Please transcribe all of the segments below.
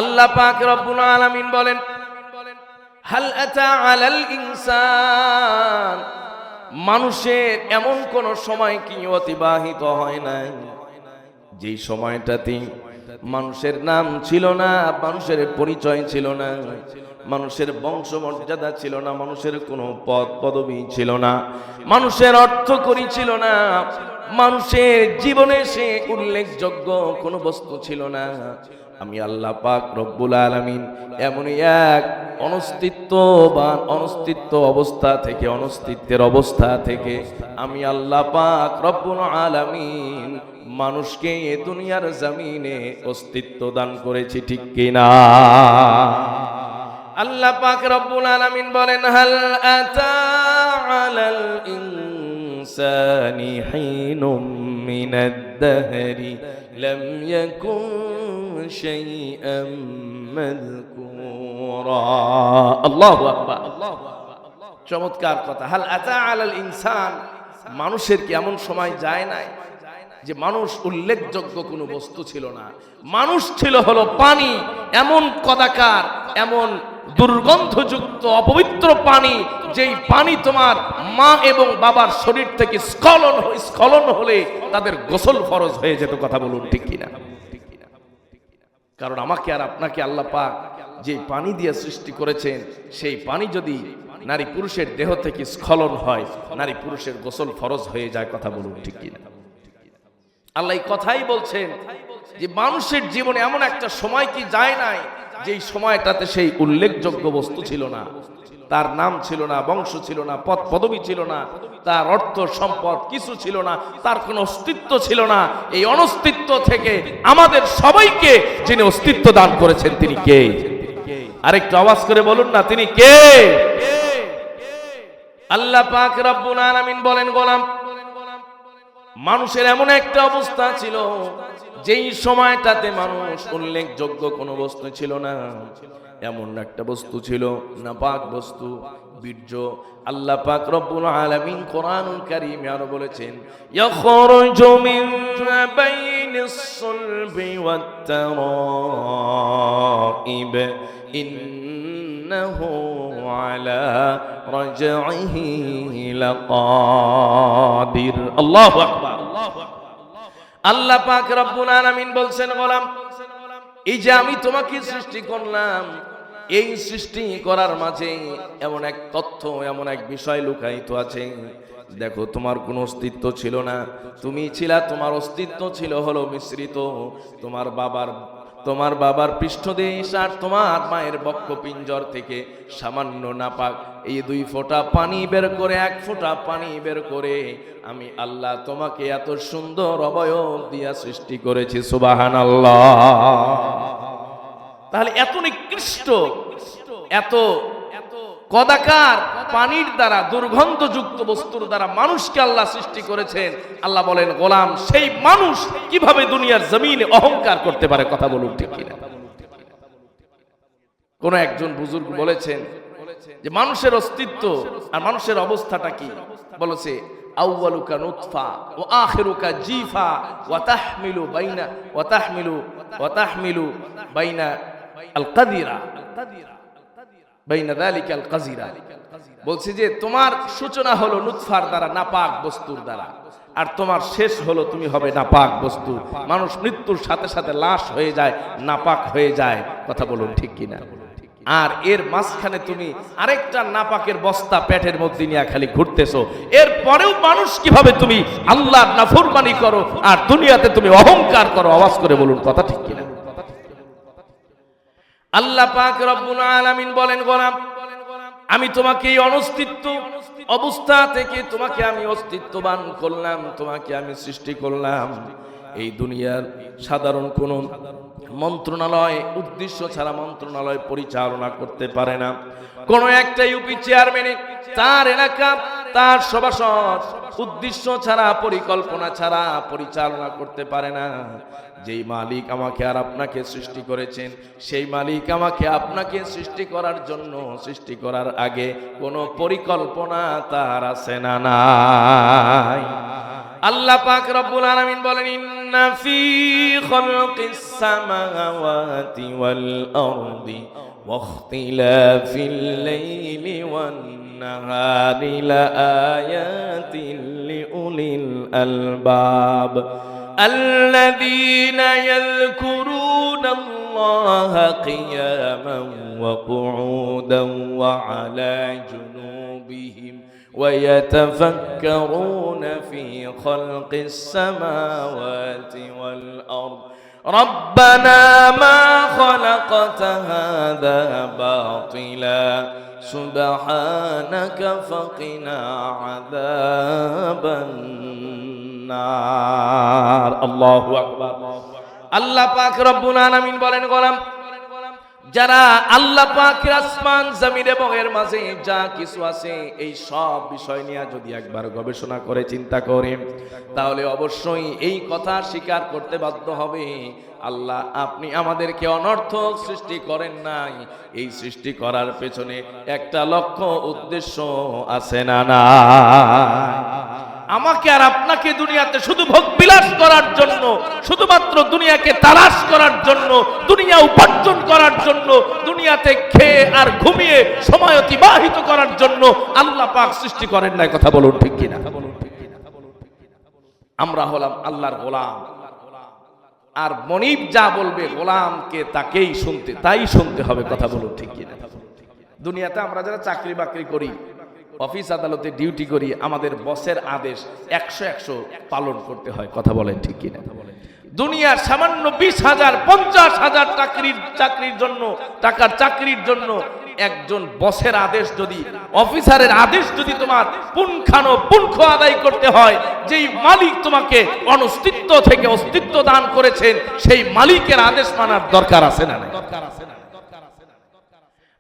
আল্লাহ পাক রব্বুল আলামিন বলেন, হাল আতা আলাল ইনসান, মানুষের এমন কোন সময় কি অতিবাহিত হয় নাই যেই সময়টাতে মানুষের নাম ছিল না, মানুষের পরিচয় ছিল না, মানুষের বংশমর্যাদা ছিল না, মানুষের কোনো পদ পদবি ছিল না, মানুষের অর্থকড়ি ছিল না, মানুষের জীবনে সে উল্লেখযোগ্য কোনো বস্তু ছিল না। আমি আল্লাহ পাক রব্বুল আলামিন এমন এক অনস্তিত্ব অবস্থা থেকে, অনস্তিত্বের অবস্থা থেকে আমি আল্লাহ পাক রব্বুল আলামিন মানুষকে এ দুনিয়ার জমিনে অস্তিত্ব দান করেছি, ঠিক কিনা? আল্লাহ পাক রব্বুল আলামিন বলেন, হাল আতা আলাল ইনসানি হিনুম মিনাদ দাহরি লাম ইয়াকুন শাইআম মাযকুরা। আল্লাহু আকবার, চমৎকার কথা। হাল আতা আলাল ইনসান, মানুষের কি এমন সময় যায় নাই যে মানুষ উল্লেখযোগ্য কোনো বস্তু ছিল না? মানুষ ছিল হলো পানি, এমন কদাকার, এমন দুর্গন্ধযুক্ত অপবিত্র পানি, যেই পানি তোমার মা এবং বাবার শরীর থেকে স্খলন হলে তাদের গোসল ফরজ হয়ে যেত। কথা বলুন ঠিক কিনা? কারণ আমাকে আর আপনাকে আল্লাহ পাক যে পানি দিয়ে সৃষ্টি করেছেন, সেই পানি যদি নারী পুরুষের দেহ থেকে স্খলন হয়, নারী পুরুষের গোসল ফরজ হয়ে যায়। কথা বলুন ঠিক কিনা? আল্লাহ কথাই বলছেন যে মানুষের জীবনে এমন একটা সময় কি যায় নাই যেই সময়টাতে সেই উল্লেখযোগ্য বস্তু ছিল না, তার নাম ছিল না, বংশ ছিল না, পদ পদবি ছিল না, তার অর্থ সম্পদ কিছু ছিল না, তার কোনো অস্তিত্ব ছিল না। এই অনস্তিত্ব থেকে আমাদের সবাইকে যিনি অস্তিত্ব দান করেছেন তিনি কে? আরেকটু আওয়াজ করে বলুন না, তিনি কে? আল্লাহ পাক রব্বুল আলামিন বলেন, গোলাম, মানুষের এমন একটা অবস্থা ছিল যেই সময়টাতে মানুষ উল্লেখযোগ্য কোনো বস্তু ছিল না। এমন একটা বস্তু ছিল নাপাক বস্তু, বীর্য। আল্লাহ পাক রব্বুল আলামিন কোরআনুল কারীমে আরো বলেছেন, ইয়াখরুজু মিন বাইনিস সুলবি ওয়াত তারাইব ইন্নাহু আলা রাজঈহি লাকাদির। আল্লাহু আকবার। আল্লাহ পাক রব্বুল আলামিন বলছেন, গোলাম, এই যে আমি তোমাকে সৃষ্টি করলাম, এই সৃষ্টি করার মাঝে এমন এক তথ্য, এমন এক বিষয় লুকায়িত আছে। দেখো, তোমার কোনো অস্তিত্ব ছিল না, তুমি ছিলা, তোমার অস্তিত্ব ছিল হলো মিশ্রিত। তোমার বাবার পৃষ্ঠদেশ আর তোমার মায়ের বক্ষপিঞ্জর থেকে সামান্য নাপাক এই 2 ফোঁটা পানি বের করে, 1 ফোঁটা পানি বের করে আমি আল্লাহ তোমাকে এত সুন্দর অবয়ব দিয়া সৃষ্টি করেছি। সুবহানাল্লাহ। তাহলে এত নিকৃষ্ট, এত কদাকার পানির দ্বারা, দুর্গন্ধযুক্ত বস্তুর দ্বারা মানুষকে আল্লাহ সৃষ্টি করেছেন। আল্লাহ বলেন, গোলাম, সেই মানুষ কিভাবে দুনিয়ার জমিনে অহংকার করতে পারে? কথা বলুন ঠিক কিনা? কোন একজন বুজুর্গ বলেছেন যে মানুষের অস্তিত্ব আর মানুষের অবস্থাটা কি, বলেছে, আউয়ালুকা নুতফা ওয়া আখিরুকা জিফা ওয়া তাহমিলু বাইনা আল কাদিরা বাইনা যালিকা আল কাযিরা। বলছে যে তোমার সূচনা হলো নুতফার দ্বারা, নাপাক বস্তুর দ্বারা, আর তোমার শেষ হলো তুমি হবে নাপাক বস্তু। মানুষ মৃত্যুর সাথে সাথে লাশ হয়ে যায়, নাপাক হয়ে যায়। কথা বলুন ঠিক কিনা? আর এর মাঝখানে তুমি আরেকটা নাপাকের বস্তা পেটের মধ্যে নিয়ে খালি ঘুরতেছো। এর পরেও মানুষ কিভাবে তুমি আল্লাহর নাফরমানি করো আর দুনিয়াতে তুমি অহংকার করো? আওয়াজ করে বলুন, কথা ঠিক কিনা? আল্লাহ পাক রব্বুল আলামিন বলেন, গোলাম, আমি তোমাকে এই অনস্তিত্ব অবস্থা থেকে তোমাকে আমি অস্তিত্ববান করলাম, তোমাকে আমি সৃষ্টি করলাম। এই দুনিয়ার সাধারণ কোন মন্ত্রণালয় উদ্দেশ্য ছাড়া মন্ত্রণালয় পরিচালনা করতে পারে না। কোন একটা ইউপি চেয়ারম্যান তার এলাকা, তার সভাসদ উদ্দেশ্য ছাড়া, পরিকল্পনা ছাড়া পরিচালনা করতে পারে না। যেই মালিক আমাকে আর আপনাকে সৃষ্টি করেছেন, সেই মালিক আমাকে আপনাকে সৃষ্টি করার জন্য, সৃষ্টি করার আগে কোনো পরিকল্পনা তার আছে না নাই? আল্লাহ পাক রব্বুল আলামিন বলেন, ফি খালকিস সামাওয়াতি ওয়াল আরদি ওয়াখতিলাফিল লাইলি ওয়ান নাহারি লাআয়াতিন লিউলিল আলবাব আল্লাযীনা ইয়াযকুরুনাল্লাহা কিয়ামান ওয়া কুউদান ওয়া আলা জুনুবিহিম ويتفكرون في خلق السماوات والأرض ربنا ما خلقت هذا باطلا سبحانك فقنا عذاب النار الله أكبر আল্লাহ পাক রব্বুল আলামিন বলেন গোলাম যারা আল্লাহ পাকের আসমান জমিন এবং এর মাঝে যা কিছু আছে এই সব বিষয় নিয়ে যদি একবার গবেষণা করে চিন্তা করে তাহলে অবশ্যই এই কথা স্বীকার করতে বাধ্য হবে আল্লাহ আপনি আমাদেরকে অনর্থক সৃষ্টি করেন নাই, এই সৃষ্টি করার পেছনে একটা লক্ষ্য উদ্দেশ্য আছে না না আমাকে আর আপনাকে দুনিয়াতে শুধু ভোগ বিলাস করার জন্য, শুধুমাত্র দুনিয়াকে তালাশ করার জন্য, দুনিয়া উপার্জন করার জন্য, দুনিয়াতে খেয়ে আর ঘুমিয়ে সময় অতিবাহিত করার জন্য আল্লাহ পাক সৃষ্টি করেন নাই। কথা বলুন ঠিক কিনা? আমরা হলাম আল্লাহর গোলাম, আর মনিব যা বলবে গোলামকে তাকেই শুনতে, তাই শুনতে হবে। কথা বলুন ঠিক কিনা? দুনিয়াতে আমরা যারা চাকরি বাকরি করি, অফিস আদালতে ডিউটি করি, আমাদের বসের আদেশ 100 পালন করতে হয়। কথা বলেন ঠিক কিনা? দুনিয়ার সামান্য 20,000 50,000 চাকরির জন্য, টাকার চাকরির জন্য একজন বসের আদেশ যদি, অফিসারের আদেশ যদি তোমার পুঙ্খানুপুঙ্খ আদায় করতে হয়, যেই মালিক তোমাকে অনস্তিত্ব থেকে অস্তিত্ব দান করেছেন সেই মালিকের আদেশ মানার দরকার আছে না?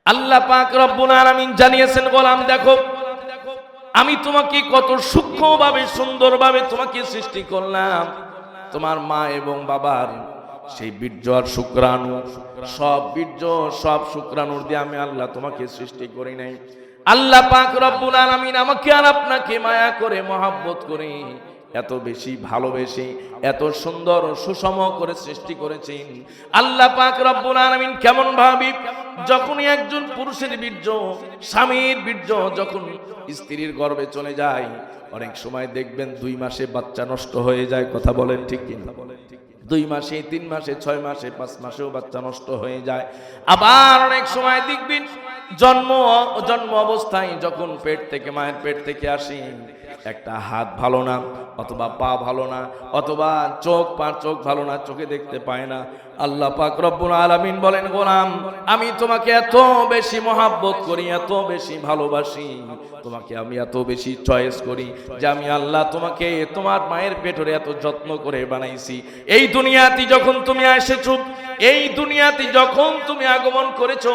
আল্লাহ পাক রব্বুল আলামিন জানিয়েছেন গোলাম দেখো আমি তোমাকে কত সূক্ষ্মভাবে সুন্দরভাবে তোমাকে সৃষ্টি করলাম। তোমার মা এবং বাবার সেই বীর্য আর শুক্রাণু, সব বীর্য সব শুক্রাণুর দিয়ে আমি আল্লাহ তোমাকে সৃষ্টি করি নাই। আল্লাহ পাক রব্বুল আলামিন আমাকে আর আপনাকে মায়া করে মহব্বত করে এত বেশি ভালোবেসে এত সুন্দর সুষম করে সৃষ্টি করেছেন। আল্লাহ পাক রব্বুল আলামিন কেমন ভাবি, যখনই একজন পুরুষের বীর্য, স্বামীর বীর্য যখন স্ত্রীর গর্ভে চলে যায়, অনেক সময় দেখবেন 2 মাসে বাচ্চা নষ্ট হয়ে যায়। কথা বলেন ঠিক কিনা? 2 মাসে, 3 মাসে, 6 মাসে, 5 মাসেও বাচ্চা নষ্ট হয়ে যায়। আবার অনেক সময় দেখবেন জন্ম অবস্থায় যখন পেট থেকে, মায়ের পেট থেকে আসি, একটা হাত ভালো না, অথবা পা ভালো না, অথবা চোখ ভালো না, চোখে দেখতে পায় না। আল্লাহ পাক রব্বুল আলামিন বলেন গোলাম আমি তোমাকে এত বেশি মহব্বত করি, এত বেশি ভালোবাসি, তোমাকে আমি এত বেশি চয়েস করি যে আমি আল্লাহ তোমাকে তোমার মায়ের পেটে এত যত্ন করে বানাইছি। এই দুনিয়াতে যখন তুমি এসেছো, এই দুনিয়াতে যখন তুমি আগমন করেছো,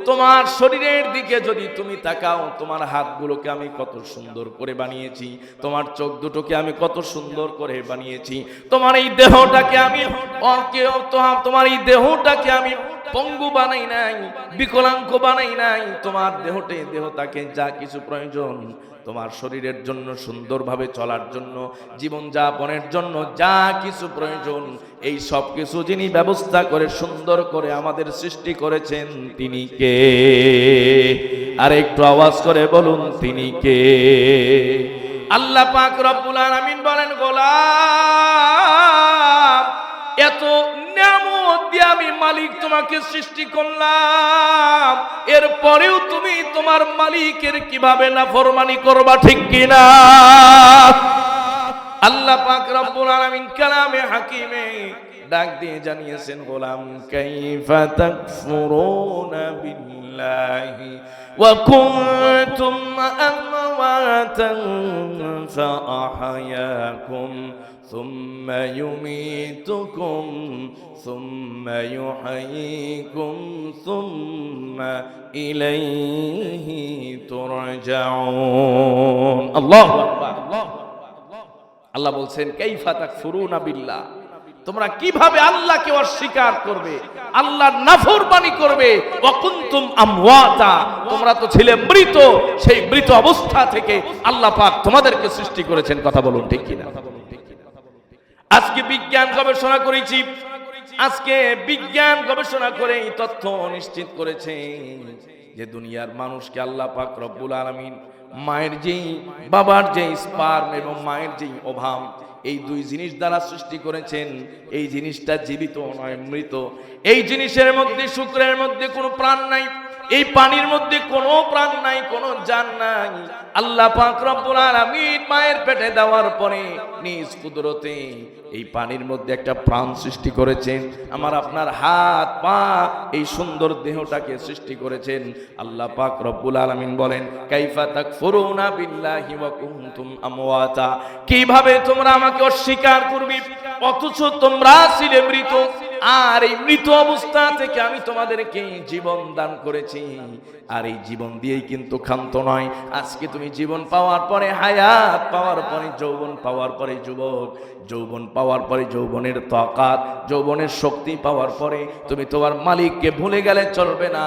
তোমার শরীরের দিকে যদি তুমি তাকাও, তোমার হাতগুলোকে আমি কত সুন্দর করে বানিয়েছি, তোমার চোখ দুটোকে আমি কত সুন্দর করে বানিয়েছি, তোমার এই দেহটাকে আমি তোমার এই দেহটাকে আমি পঙ্গু বানাই নাই, বিকলাঙ্গ বানাই নাই। তোমার দেহটাকে যা কিছু প্রয়োজন তোমার শরীরের জন্য, সুন্দরভাবে চলার জন্য, জীবন যাপনের জন্য যা কিছু প্রয়োজন, এই সব কিছু যিনি ব্যবস্থা করে সুন্দর করে আমাদের সৃষ্টি করেছেন তিনি কে? আর একটু আওয়াজ করে বলুন তিনি কে? আল্লাহ পাক রব্বুল আলামিন বলেন গোলাম এত নিয়ামত দিয়ে আমি মালিক তোমাকে সৃষ্টি করলাম, এরপরেও তুমি তোমার মালিকের কিভাবে নাফরমানি করবা? ঠিক কিনা? আল্লাহ পাক রব্বুল আলামিন কালামে হাকিমে ডাক দিয়ে জানিয়েছেন গোলাম কাইফা তাকফুরুনা বিল্লাহি ওয়া কুনতুম আমওয়াতান ফাআহয়াকুম ثم يميتكم ثم يحييكم ثم إليه ترجعون الله أكبر আল্লাহ বলছেন কাইফা তাকফুরুনা বিল্লাহ, তোমরা কিভাবে আল্লাহকে অস্বীকার করবে, আল্লাহর নাফরমানি করবে। ওয়া কুনতুম আমওয়াতা, তোমরা তো ছিলে মৃত, সেই মৃত অবস্থা থেকে আল্লাহ পাক তোমাদেরকে সৃষ্টি করেছেন। কথা বলুন ঠিক কিনা? আজকে বিজ্ঞান গবেষণা করেছি, আজকে বিজ্ঞান গবেষণা করে এই তথ্য নিশ্চিত করেছে যে দুনিয়ার মানুষকে আল্লাহ পাক রব্বুল আলামিন মায়ের যেই বাবার যেই স্পার্ম এবং মায়ের যেই ওভাম, এই দুই জিনিস দ্বারা সৃষ্টি করেছেন। এই জিনিসটা জীবিত নয়, মৃত। এই জিনিসের মধ্যে, শুক্রের মধ্যে কোনো প্রাণ নাই, এই পানির মধ্যে কোনো প্রাণ নাই, কোনো জান নাই। আল্লাহ পাক রব্বুল আলামিন মায়ের পেটে দেওয়ার পরে নিজ কুদরতে এই পানির মধ্যে একটা প্রাণ সৃষ্টি করেছেন। আমার আপনার হাত পা এই সুন্দর দেহটাকে সৃষ্টি করেছেন। আল্লাহ পাক রব্বুল আলামিন বলেন, কাইফা তাকফুরুনা বিল্লাহি ওয়া কুনতুম আমওয়াতা, কিভাবে তোমরা আমাকে অস্বীকার করবে অথচ তোমরা ছিলে মৃত, আর এই মৃত অবস্থা থেকে আমি তোমাদেরকে জীবন দান করেছি। আর এই জীবন দিয়েই কিন্তু ক্ষান্ত নয়। আজকে তুমি জীবন পাওয়ার পরে হায়াত, পাওয়ার পরে যৌবন, পাওয়ার পরে যুবক, যৌবন পাওয়ার পরে যৌবনের তাকাত, যৌবনের শক্তি পাওয়ার পরে তুমি তোমার মালিককে ভুলে গেলে চলবে না।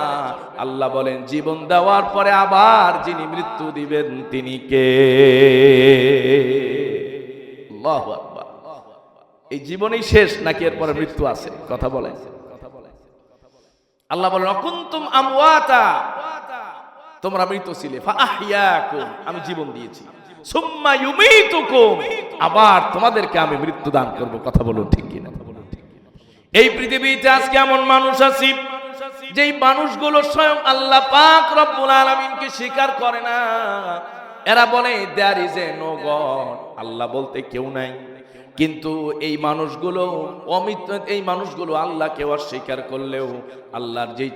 আল্লাহ বলেন, জীবন দেওয়ার পরে আবার যিনি মৃত্যু দিবেন তিনি কে? আল্লাহু আকবার। এই জীবনই শেষ নাকি এরপরে মৃত্যু আছে? কথা বলেন। আল্লাহ বলেন, অকুনতুম আমওয়াতা, তোমরা মৃত ছিলে, ফাআহইয়াকুম, আমি জীবন দিয়েছি, সুম্মা ইউমীতুকুম, আবার তোমাদেরকে আমি মৃত্যু দান করব। কথা বলুন ঠিক কিনা? এই পৃথিবীতে আজকে এমন মানুষ আছে যেই মানুষগুলো স্বয়ং আল্লাহ পাক রব্বুল আলামিনকে স্বীকার করে না। এরা বলে there is a no God, Allah বলতে কেউ নাই। কিন্তু এই মানুষগুলো এই মানুষগুলো আল্লাহকে অস্বীকার করলেও আল্লাহর যেই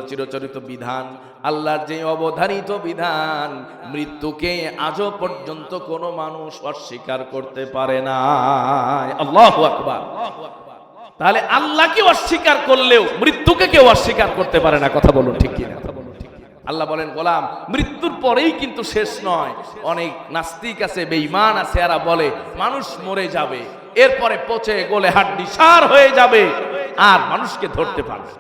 চিরচরিত বিধান, আল্লাহর যেই অবধারিত বিধান, মৃত্যুকে আজও পর্যন্ত কোনো মানুষ অস্বীকার করতে পারে না। আল্লাহু আকবার। তাহলে আল্লাহকে অস্বীকার করলেও মৃত্যুকে কেউ অস্বীকার করতে পারে না। কথা বলুন ঠিক কিনা? আল্লাহ বলেন, গোলাম মৃত্যুর পরেই কিন্তু শেষ নয়। অনেক নাস্তিক আছে, বেঈমান আছে, এরা বলে মানুষ মরে যাবে, এরপরে পচে গলে হাড্ডি সার হয়ে যাবে, আর মানুষকে ধরতে পারবে।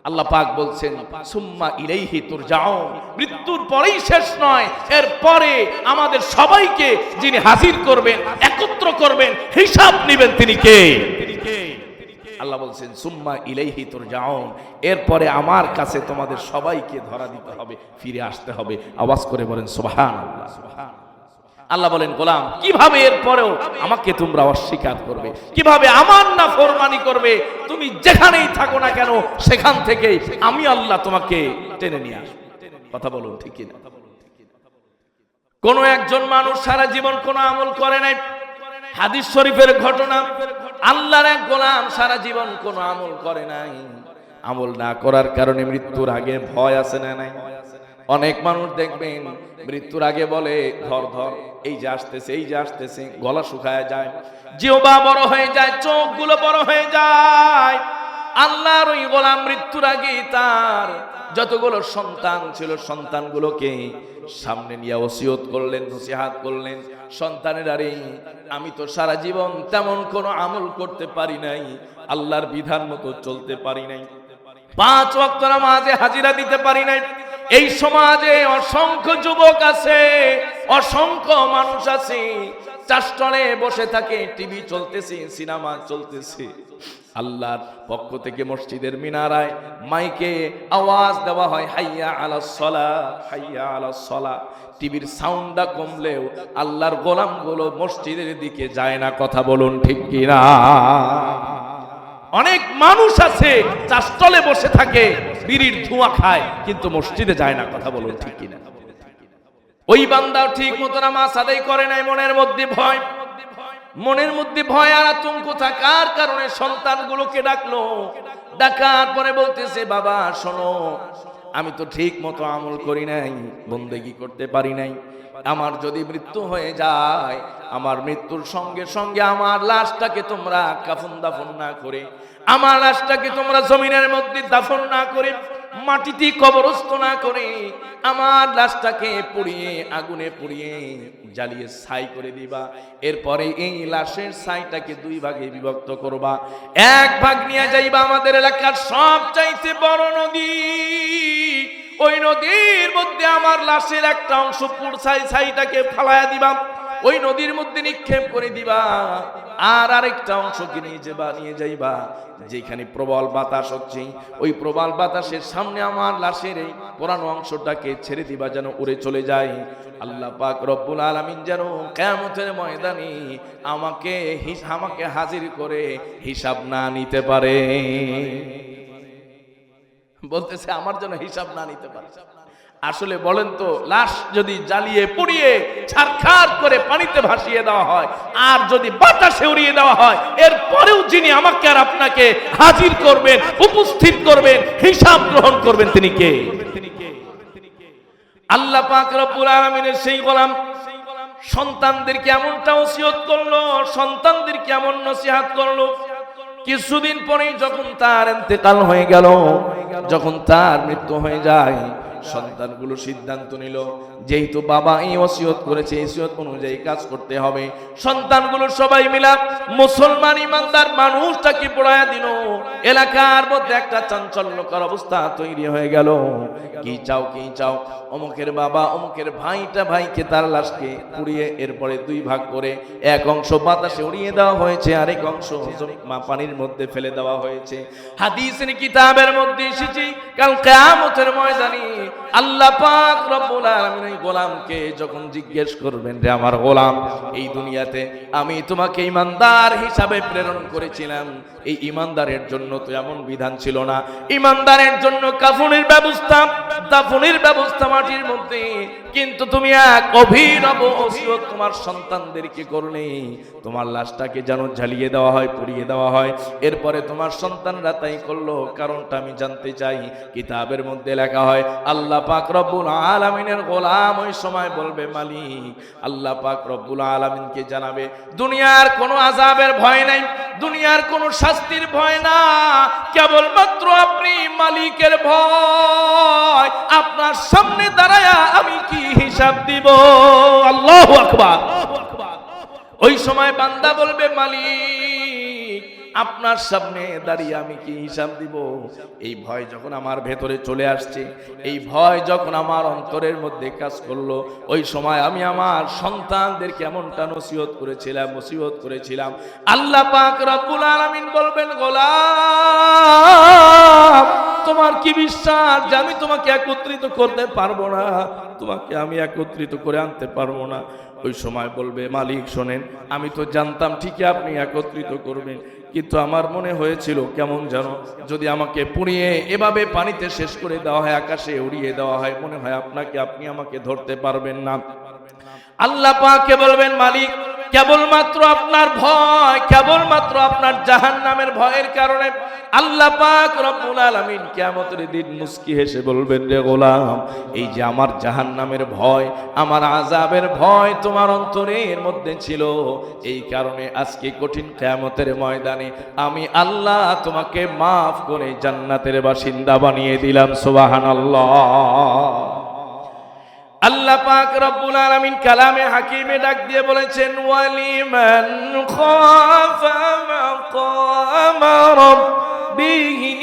আল্লাহ পাক বলছেন, সুম্মা ইলাইহি তুরজাউন, মৃত্যুর পরেই শেষ নয়, এরপরে আমাদের সবাইকে যিনি হাজির করবেন, একত্র করবেন, হিসাব নেবেন, তিনি কে? আল্লাহ বলছেন, সুম্মা ইলাইহি তুরজাউন, এরপরে আমার কাছে তোমাদের সবাইকে ধরা দিতে হবে, ফিরে আসতে হবে। আওয়াজ করে বলেন সুবহানাল্লাহ। আল্লাহ বলেন, গোলাম কিভাবে এরপরেও আমাকে তোমরা অস্বীকার করবে, কিভাবে আমার নাফরমানি করবে? তুমি যেখানেই থাকো না কেন, সেখান থেকেই আমি আল্লাহ তোমাকে টেনে নিয়ে আসবো। কথা বলুন ঠিক কিনা? কোন একজন মানুষ সারা জীবন কোনো আমল করে নাই। হাদিস শরীফের ঘটনা, আল্লাহর এক গোলাম সারা জীবন কোনো আমল করে নাই। আমল না করার কারণে মৃত্যুর আগে ভয় আছে না নাই? অনেক মানুষ দেখবেন মৃত্যুর আগে বলে, ধর ধর, এই যে আসতেছে, এই যে আসতেছে, গলা শুকায় যায়, জিহ্বা বড় হয়ে যায়, চোখগুলো বড় হয়ে যায়। আল্লাহর ওই গোলাম মৃত্যুর আগে তার যতগুলো সন্তান ছিল, সন্তানগুলোকে সামনে নিয়ে ওসিয়ত করলেন, নসিহত করলেন, সন্তানের, আরে আমি তো সারা জীবন তেমন কোনো আমল করতে পারি নাই, আল্লাহর বিধান মতো চলতে পারি নাই, 5 ওয়াক্ত নামাজে হাজিরা দিতে পারি নাই। এই সমাজে অসংখ্য যুবক আছে, অসংখ্য মানুষ আছে, চাষটনে বসে থাকে, টিভি চলতেছে, সিনেমা চলতেছে, আল্লাহর পক্ষ থেকে মসজিদের মিনারায় মাইকে আওয়াজ দেওয়া হয়, হাইয়া আলাস সালাহ, হাইয়া আলাস সালাহ। টিভির সাউন্ডটা কমলেও আল্লাহর গোলামগুলো মসজিদের দিকে যায় না। কথা বলুন ঠিক কিনা? অনেক মানুষ আছে চাষতলে বসে থাকে, বিড়ির ধোঁয়া খায়, কিন্তু মসজিদে যায় না। কথা বলুন ঠিক কিনা? ওই বান্দাও ঠিক মতো নামাজ আদায় করে নাই। মনের মধ্যে ভয় আর আতঙ্ক থাকার কারণে সন্তানগুলোকে ডাকলো, ডাকার পরে বলতেছে, বাবা শোনো, আমি তো ঠিক মতো আমল করি নাই, বন্দেগি করতে পারি নাই, আমার যদি মৃত্যু হয়ে যায়, আমার মৃত্যুর সঙ্গে সঙ্গে আমার লাশটাকে তোমরা কাফন দাফন না করে, আমার লাশটাকে তোমরা জমিনের মধ্যে দাফন না করে, মাটিতে কবরস্থ না করে, আমার লাশটাকে পুড়িয়ে, আগুনে পুড়িয়ে জ্বালিয়ে ছাই করে দিবা। এরপরে এই লাশের ছাইটাকে 2 ভাগে বিভক্ত করবা। 1 ভাগ নিয়ে যাইবা আমাদের এলাকার সবচাইতে বড় নদী, ওই নদীর মধ্যে আমার লাশের একটা অংশ ছাইটাকে ফালায়া দিবা, ওই নদীর মধ্যে নিক্ষেপ করে দিবা। আর আরেকটা অংশকে নিয়ে যাইবা যেখানে প্রবল বাতাস হচ্ছে, ওই প্রবল বাতাসের সামনে আমার লাশের এই পুরানো অংশটাকে ছেড়ে দিবা যেন উড়ে চলে যায়। আল্লাহ পাক রব্বুল আলামিন যেন কিয়ামতের ময়দানে আমাকে হাজির করে হিসাব না নিতে পারে। বলতেছে আমার জন্য হিসাব না নিতে পারে। আসলে বলেন তো, লাশ যদি জ্বালিয়ে পুড়িয়ে ছারখার করে পানিতে ভাসিয়ে দেওয়া হয় আর যদি বাতাসে উড়িয়ে দেওয়া হয়, এরপরেও যিনি আমাকে আর আপনাকে হাজির করবেন, উপস্থিত করবেন, হিসাব গ্রহণ করবেন, তিনি কে? আল্লাহ পাক রব্বুল আলামিনের সেই গোলাম সন্তানদেরকে এমনটা ওসিয়ত করলো, সন্তানদেরকে এমন নসিহত করলো। কিছুদিন পরেই যখন তার ইন্তেকাল হয়ে গেল, যখন তার মৃত্যু হয়ে যায়, সন্তানগুলো সিদ্ধান্ত নিল যেহেতু বাবা এই ওসিয়ত করেছে, এই ওসিয়ত অনুযায়ী কাজ করতে হবে। সন্তানগুলো সবাই মিলা মুসলমান ইমানদার মানুষটাকে পড়ায়া দিল। এলাকার মধ্যে একটা চাঞ্চল্যকর অবস্থা তৈরি হয়ে গেল। কি চাও কি চাও? অমুকের বাবা অমুকের ভাইকে তার লাশকে পুড়িয়ে এরপরে দুই ভাগ করে এক অংশ বাতাসে উড়িয়ে দেওয়া হয়েছে, আরেক অংশ পানির মধ্যে ফেলে দেওয়া হয়েছে। হাদিসের কিতাবের মধ্যে এসেছে কাল কিয়ামতের ময়দানে আল্লাহ পাক রব্বুল আলামিন এই গোলামকে যখন জিজ্ঞেস করবেন, রে আমার গোলাম, এই দুনিয়াতে আমি তোমাকে ইমানদার হিসাবে প্রেরণ করেছিলাম, এই ইমানদারের জন্য তো এমন বিধান ছিল না, ইমানদারের জন্য কাফনের ব্যবস্থা, দাফনের ব্যবস্থা মাটির মধ্যে, কিন্তু তুমি এক অভিনব ওসিয়ত তোমার সন্তানদেরকে করলে তোমার লাশটাকে যেন ঝালিয়ে দেওয়া হয়, পুড়িয়ে দেওয়া হয়। এরপরে তোমার সন্তানরা তাই করলো, কারণটা আমি জানতে চাই। কিতাবের মধ্যে লেখা হয় আল্লাহ পাক রব্বুল আলামিনের গোলাম ওই সময় বলবে, মালিক, আল্লাহ পাক রব্বুল আলামিনকে জানাবে দুনিয়ার কোনো আযাবের ভয় নাই, দুনিয়ার কোনো শাস্তির ভয় না, কেবলমাত্র আপনি মালিকের ভয়। আপনার সামনে দাঁড়ায়া আমি কি হিসাব দিব? আল্লাহু আকবার। ওই সময় বান্দা বলবে, মালিক, আপনার সামনে দাঁড়িয়ে আমি কি হিসাব দিব? এই ভয় যখন আমার ভেতরে চলে আসছে, এই ভয় যখন আমার অন্তরের মধ্যে কাজ করলো, ওই সময় আমি আমার সন্তানদেরকে এমনটা নসিহত করেছিলাম। আল্লাহ পাক রব্বুল আলামিন বলবেন, গোলাম, তোমার কি বিশ্বাস যে আমি তোমাকে একত্রিত করতে পারবো না? তোমাকে আমি একত্রিত করে আনতে পারবো না? ওই সময় বলবে, মালিক শোনেন, আমি তো জানতাম ঠিকই আপনি একত্রিত করবেন, কিন্তু আমার মনে হয়েছিল কেমন যেন যদি আমাকে পুড়িয়ে এভাবে পানিতে শেষ করে দেওয়া হয়, আকাশে উড়িয়ে দেওয়া হয়, মনে হয় আপনি আমাকে ধরতে পারবেন না। আল্লাহ পাককে বলবেন, মালিক, কেবলমাত্র আপনার ভয়, কেবলমাত্র আপনার জাহান্নামের ভয়ের কারণে আল্লাহ পাক রব্বুল আলামিন কিয়ামতের দিন মুস্কি হেসে বলবেন, রে গোলাম, এই যে আমার জাহান্নামের ভয়, আমার আযাবের ভয় তোমার অন্তরের মধ্যে ছিল, এই কারণে আজকে কঠিন কিয়ামতের ময়দানে আমি আল্লাহ তোমাকে মাফ করে জান্নাতের বাসিন্দা বানিয়ে দিলাম। সুবহানাল্লাহ। আল্লাহ পাক রব্বুল আলামিন কালামে হাকিমে ডাক দিয়ে বলেছেন, ওয়ালিমান খাফা মাকামা রাব্বিহি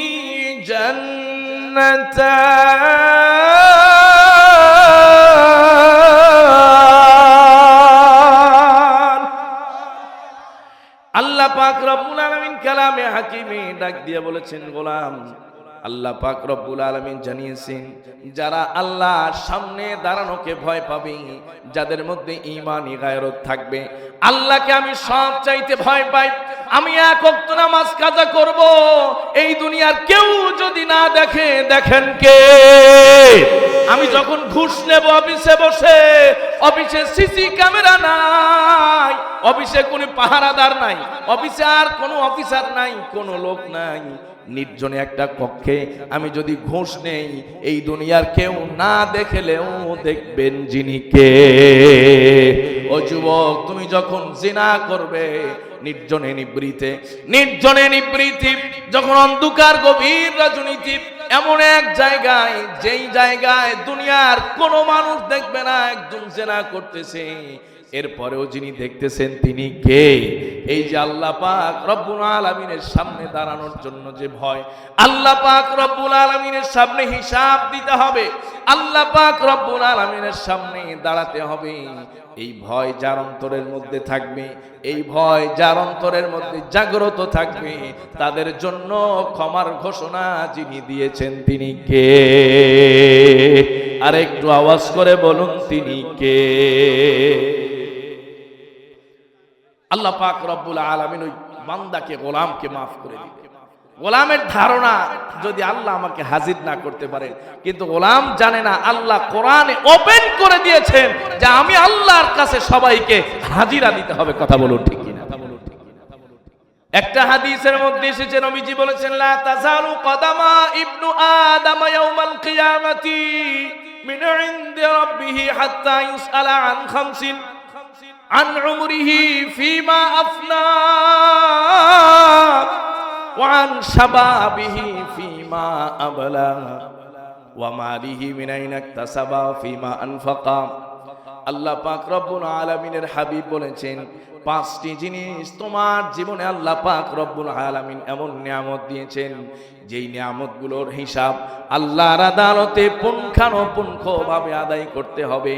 জান্নাতান। আল্লাহ পাক রব্বুল আলামিন কালামে হাকিমে ডাক দিয়ে বলেছেন, গোলাম, আল্লাহ পাক রব্বুল আলামিন জানিয়েছেন যারা আল্লাহর সামনে দাঁড়ানোকে ভয় পাবে, যাদের মধ্যে ঈমানি গায়রত থাকবে, আল্লাহকে আমি সব চাইতে ভয় পাই, আমি এক ওয়াক্ত নামাজ কাজা করব, এই দুনিয়ার কেউ যদি না দেখে, দেখেন কে? আমি যখন ঘুষ নেব অফিসে বসে, অফিসে সিসি ক্যামেরা নাই, অফিসে কোনো পাহারাদার নাই, অফিসে আর কোনো অফিসার নাই, কোনো লোক নাই, নির্জনে একটা কক্ষে আমি যদি ঘুষ নেই, এই দুনিয়ার কেউ না দেখলেও দেখবেন যিনি কে। ও যুবক, তুমি যখন জিনা করবে নির্জনে নিবৃতে, যখন অন্ধকার গভীর রজনীতে এমন এক জায়গায়, যেই জায়গায় দুনিয়ার কোনো মানুষ দেখবে না একজন জিনা করতেছে, এরপরেও যিনি দেখতেছেন তিনি কে? এই যে আল্লাহ পাক রব্বুল আলামিনের সামনে দাঁড়ানোর জন্য যে ভয়, আল্লাহ পাক রব্বুল আলামিনের সামনে হিসাব দিতে হবে, আল্লাহ পাক রব্বুল আলামিনের সামনে দাঁড়াতে হবে। এই ভয় যার অন্তরের মধ্যে থাকবে, এই ভয় যার অন্তরের মধ্যে জাগ্রত থাকবে, তাদের জন্য ক্ষমার ঘোষণা যিনি দিয়েছেন তিনি কে? আর একটু আওয়াজ করে বলুন তিনি কে? আল্লাহ পাক রব্বুল আলামিন ওই বান্দাকে, গোলামকে মাফ করে দিবেন। গোলামের ধারণা যদি আল্লাহ আমাকে হাজির না করতে পারেন, কিন্তু গোলাম জানে না আল্লাহ কোরআনে ওপেন করে দিয়েছেন যে আমি আল্লাহর কাছে সবাইকে হাজিরা দিতে হবে। কথা বলুন ঠিক কিনা? একটা হাদিসের মধ্যে এসেছে, নবীজি বলেছেন লা তাজালু কদামা ইবনু আদম ইয়াউমাল কিয়ামাতি মিন ইনদি রাব্বিহি হাত্তা ইউসআলা আন খামসিন আন উমরিহি ফিমা আফনা وعن شبابه فيما أبلى وماله من أين اكتسب فيما أنفق। আল্লাহ পাক রব্বুল আলামিনের হাবিব বলেছেন, পাঁচটি জিনিস তোমার জীবনে আল্লাহ পাক রব্বুল আলামিন এমন নিয়ামত দিয়েছেন, যেই নিয়ামতগুলোর হিসাব আল্লাহর আদালতে পুঙ্খানুপুঙ্খভাবে আদায় করতে হবে।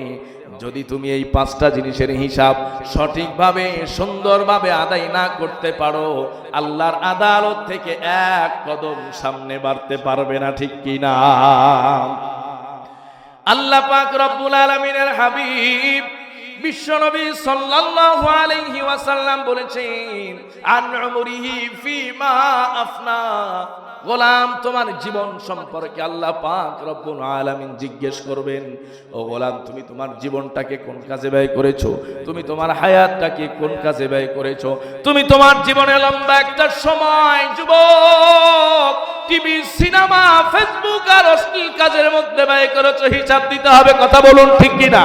যদি তুমি এই পাঁচটা জিনিসের হিসাব সঠিকভাবে সুন্দরভাবে আদায় না করতে পারো, আল্লাহর আদালত থেকে এক কদম সামনে বাড়তে পারবে না। ঠিক কি না? আল্লাহ পাক রব্বুল আলামিনের হাবিব বিশ্বনবী সাল্লাল্লাহু আলাইহি ওয়াসাল্লাম বলেছেন, আন উমরিহি ফিমা আফনা। গোলাম, তোমার জীবন সম্পর্কে আল্লাহ পাক রব্বুল আলামিন জিজ্ঞেস করবেন, ও গোলাম তুমি তোমার জীবনটাকে কোন কাজে ব্যয় করেছো? তুমি তোমার হায়াতটাকে কোন কাজে ব্যয় করেছো? তুমি তোমার জীবনে লম্বা একটা সময় যুবক টিভি, সিনেমা, ফেসবুক আর অশ্লীল কাজের মধ্যে ব্যয় করেছো, হিসাব দিতে হবে। কথা বলুন ঠিক কিনা?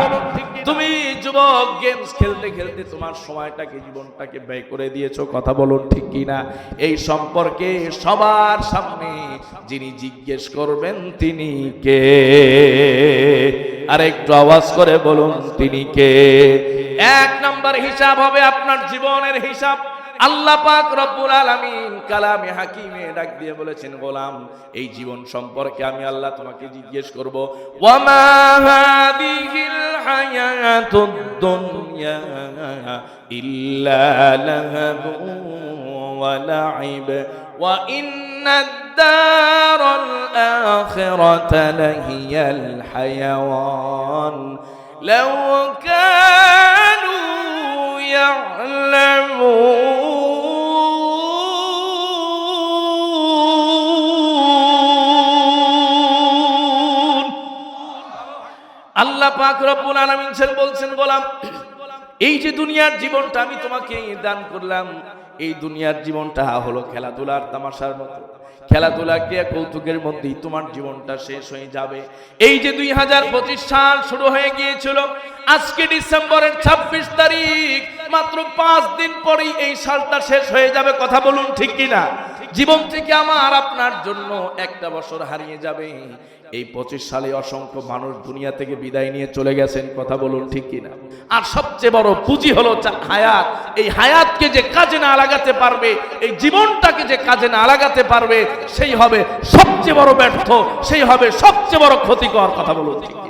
তুমি যুবক গেমস খেলতে খেলতে তোমার সময়টাকে, জীবনটাকে ব্যয় করে দিয়েছো। কথা বলুন ঠিক কিনা? এই সম্পর্কে সবার সামনে যিনি জিজ্ঞেস করবেন তিনি কে? আর একটু আওয়াজ করে বলুন তিনি কে? এক নম্বর হিসাব হবে আপনার জীবনের হিসাব। আল্লাহ পাক রব্বুল আলামিন কালামে হাকিমে ডাক দিয়ে বলেছেন, গোলাম এই জীবন সম্পর্কে আমি আল্লাহ তোমাকে জিজ্ঞেস করব। ওয়ামা হাদিহিল হায়াতুদ দুনিয়া ইল্লা লাহবু ওয়া লাইব ওয়া ইন্নাদ দারাল আখিরাতা লাহিয়াল হায়াওয়ান লাউ কানু ইয়ালামুন। আল্লাহ পাক রব্বুল আলামিন বলছেন, গোলাম এই যে দুনিয়ার জীবনটা আমি তোমাকে দান করলাম, এই দুনিয়ার জীবনটা হলো খেলাধুলার তামাশার মতো। খেলাধুলা ক্রিয়া কৌতুকের মধ্যেই তোমার জীবনটা শেষ হয়ে যাবে। এই যে 2025 সাল শুরু হয়ে গিয়েছিল, আজকে ডিসেম্বরের 26 তারিখ, মাত্র 5 দিন পরেই এই সালটা শেষ হয়ে যাবে। কথা বলুন ঠিক কিনা? জীবন থেকে আমার আপনার জন্য একটা বছর হারিয়ে যাবে। এই 25 সালে অসংখ্য মানুষ দুনিয়া থেকে বিদায় নিয়ে চলে গেছেন। কথা বলুন ঠিক কিনা? আর সবচেয়ে বড় পুঁজি হলো হায়াত। এই হায়াতকে যে কাজে না লাগাতে পারবে, এই জীবনটাকে যে কাজে না লাগাতে পারবে, সেই হবে সবচেয়ে বড় ব্যর্থ, সেই হবে সবচেয়ে বড় ক্ষতিকর। কথা বলুন ঠিক কিনা?